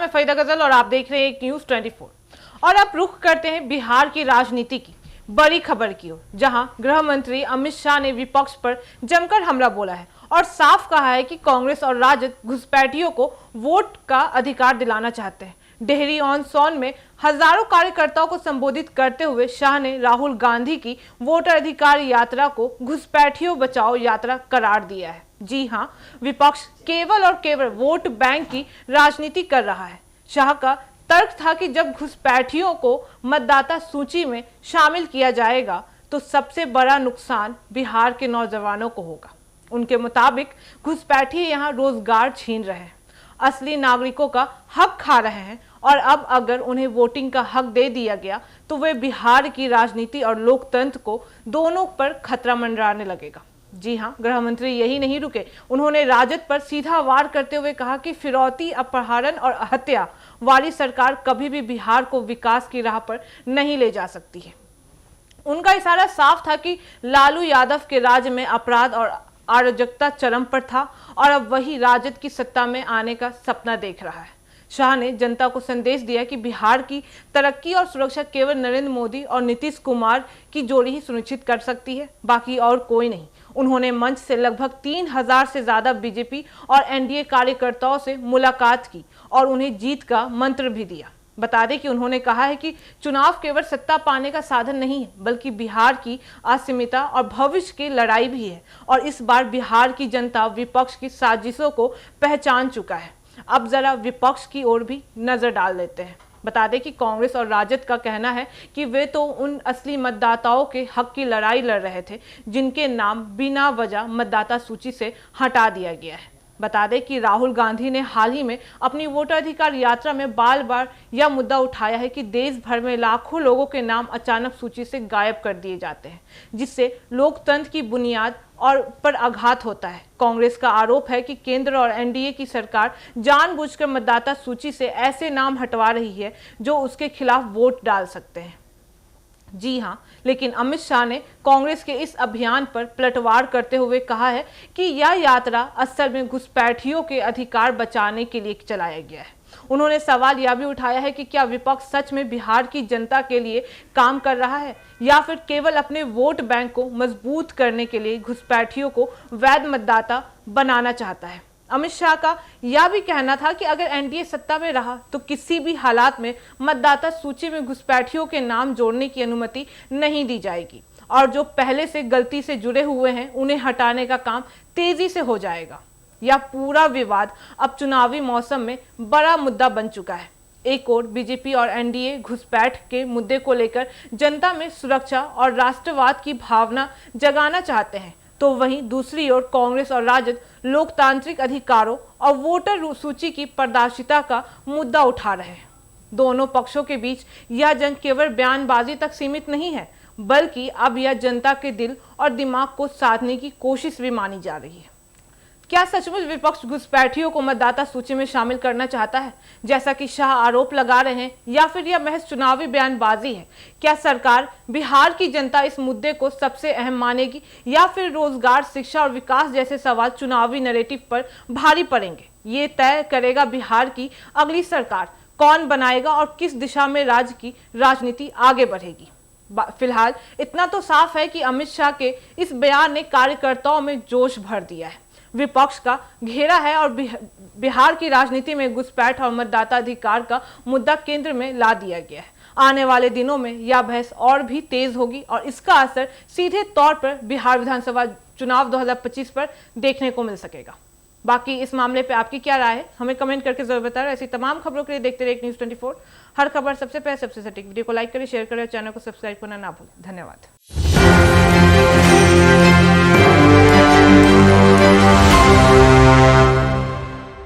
मैं फरीदा गजल और आप देख रहे हैं न्यूज़ 24। और अब रुख करते हैं बिहार की राजनीति की बड़ी खबर की ओर, जहां गृह मंत्री अमित शाह ने विपक्ष पर जमकर हमला बोला है और साफ कहा है कि कांग्रेस और राजद घुसपैठियों को वोट का अधिकार दिलाना चाहते हैं। डेहरी ऑन सोन में हजारों कार्यकर्ताओं को संबोधित करते हुए शाह ने राहुल गांधी की वोटर अधिकार यात्रा को घुसपैठियों बचाओ यात्रा करार दिया है। जी हां, विपक्ष केवल और केवल वोट बैंक की राजनीति कर रहा है। शाह का तर्क था कि जब घुसपैठियों को मतदाता सूची में शामिल किया जाएगा तो सबसे बड़ा नुकसान बिहार के नौजवानों को होगा। उनके मुताबिक घुसपैठी यहां रोजगार छीन रहे हैं, असली नागरिकों का हक खा रहे हैं और अब अगर उन्हें वोटिंग का हक दे दिया गया तो वे बिहार की राजनीति और लोकतंत्र को दोनों पर खतरा मंडराने लगेगा। जी हां, गृह मंत्री यही नहीं रुके, उन्होंने राजद पर सीधा वार करते हुए कहा कि फिरौती, अपहरण और हत्या वाली सरकार कभी भी बिहार को विकास की राह पर नहीं ले जा सकती है। उनका इशारा साफ था कि लालू यादव के राज्य में अपराध और अराजकता चरम पर था और अब वही राजद की सत्ता में आने का सपना देख रहा है। शाह ने जनता को संदेश दिया कि बिहार की तरक्की और सुरक्षा केवल नरेंद्र मोदी और नीतीश कुमार की जोड़ी ही सुनिश्चित कर सकती है, बाकी और कोई नहीं। उन्होंने मंच से लगभग 3000 से ज्यादा बीजेपी और एनडीए कार्यकर्ताओं से मुलाकात की और उन्हें जीत का मंत्र भी दिया। बता दें कि उन्होंने कहा है कि चुनाव केवल सत्ता पाने का साधन नहीं है, बल्कि बिहार की अस्मिता और भविष्य की लड़ाई भी है और इस बार बिहार की जनता विपक्ष की साजिशों को पहचान चुका है। अब जरा विपक्ष की ओर भी नजर डाल लेते हैं। बता दें कि कांग्रेस और राजद का कहना है कि वे तो उन असली मतदाताओं के हक की लड़ाई लड़ रहे थे जिनके नाम बिना वजह मतदाता सूची से हटा दिया गया है। बता दें कि राहुल गांधी ने हाल ही में अपनी वोटर अधिकार यात्रा में बार बार यह मुद्दा उठाया है कि देश भर में लाखों लोगों के नाम अचानक सूची से गायब कर दिए जाते हैं, जिससे लोकतंत्र की बुनियाद और पर आघात होता है। कांग्रेस का आरोप है कि केंद्र और एनडीए की सरकार जानबूझकर मतदाता सूची से ऐसे नाम हटवा रही है जो उसके खिलाफ वोट डाल सकते हैं। जी हां, लेकिन अमित शाह ने कांग्रेस के इस अभियान पर पलटवार करते हुए कहा है कि यह यात्रा असल में घुसपैठियों के अधिकार बचाने के लिए चलाया गया है। उन्होंने सवाल यह भी उठाया है कि क्या विपक्ष सच में बिहार की जनता के लिए काम कर रहा है या फिर केवल अपने वोट बैंक को मजबूत करने के लिए घुसपैठियों को वैध मतदाता बनाना चाहता है। अमित शाह का यह भी कहना था कि अगर एनडीए सत्ता में रहा तो किसी भी हालात में मतदाता सूची में घुसपैठियों के नाम जोड़ने की अनुमति नहीं दी जाएगी और जो पहले से गलती से जुड़े हुए हैं उन्हें हटाने का काम तेजी से हो जाएगा। यह पूरा विवाद अब चुनावी मौसम में बड़ा मुद्दा बन चुका है। एक ओर बीजेपी और एनडीए घुसपैठ के मुद्दे को लेकर जनता में सुरक्षा और राष्ट्रवाद की भावना जगाना चाहते हैं, तो वहीं दूसरी ओर कांग्रेस और राजद लोकतांत्रिक अधिकारों और वोटर सूची की पारदर्शिता का मुद्दा उठा रहे हैं। दोनों पक्षों के बीच यह जंग केवल बयानबाजी तक सीमित नहीं है, बल्कि अब यह जनता के दिल और दिमाग को साधने की कोशिश भी मानी जा रही है। क्या सचमुच विपक्ष घुसपैठियों को मतदाता सूची में शामिल करना चाहता है, जैसा कि शाह आरोप लगा रहे हैं, या फिर यह महज चुनावी बयानबाजी है? क्या सरकार बिहार की जनता इस मुद्दे को सबसे अहम मानेगी या फिर रोजगार, शिक्षा और विकास जैसे सवाल चुनावी नैरेटिव पर भारी पड़ेंगे? ये तय करेगा बिहार की अगली सरकार कौन बनाएगा और किस दिशा में राज्य की राजनीति आगे बढ़ेगी। फिलहाल इतना तो साफ है कि अमित शाह के इस बयान ने कार्यकर्ताओं में जोश भर दिया है, विपक्ष का घेरा है और बिहार की राजनीति में घुसपैठ और मतदाता अधिकार का मुद्दा केंद्र में ला दिया गया है। आने वाले दिनों में यह बहस और भी तेज होगी और इसका असर सीधे तौर पर बिहार विधानसभा चुनाव 2025 पर देखने को मिल सकेगा। बाकी इस मामले पे आपकी क्या राय है, हमें कमेंट करके जरूर बताएं। ऐसी तमाम खबरों के लिए देखते रहिए न्यूज़ 24। हर खबर सबसे पहले सबसे सटीक। वीडियो को लाइक करें, शेयर करें और चैनल को सब्सक्राइब करना ना भूलें। धन्यवाद।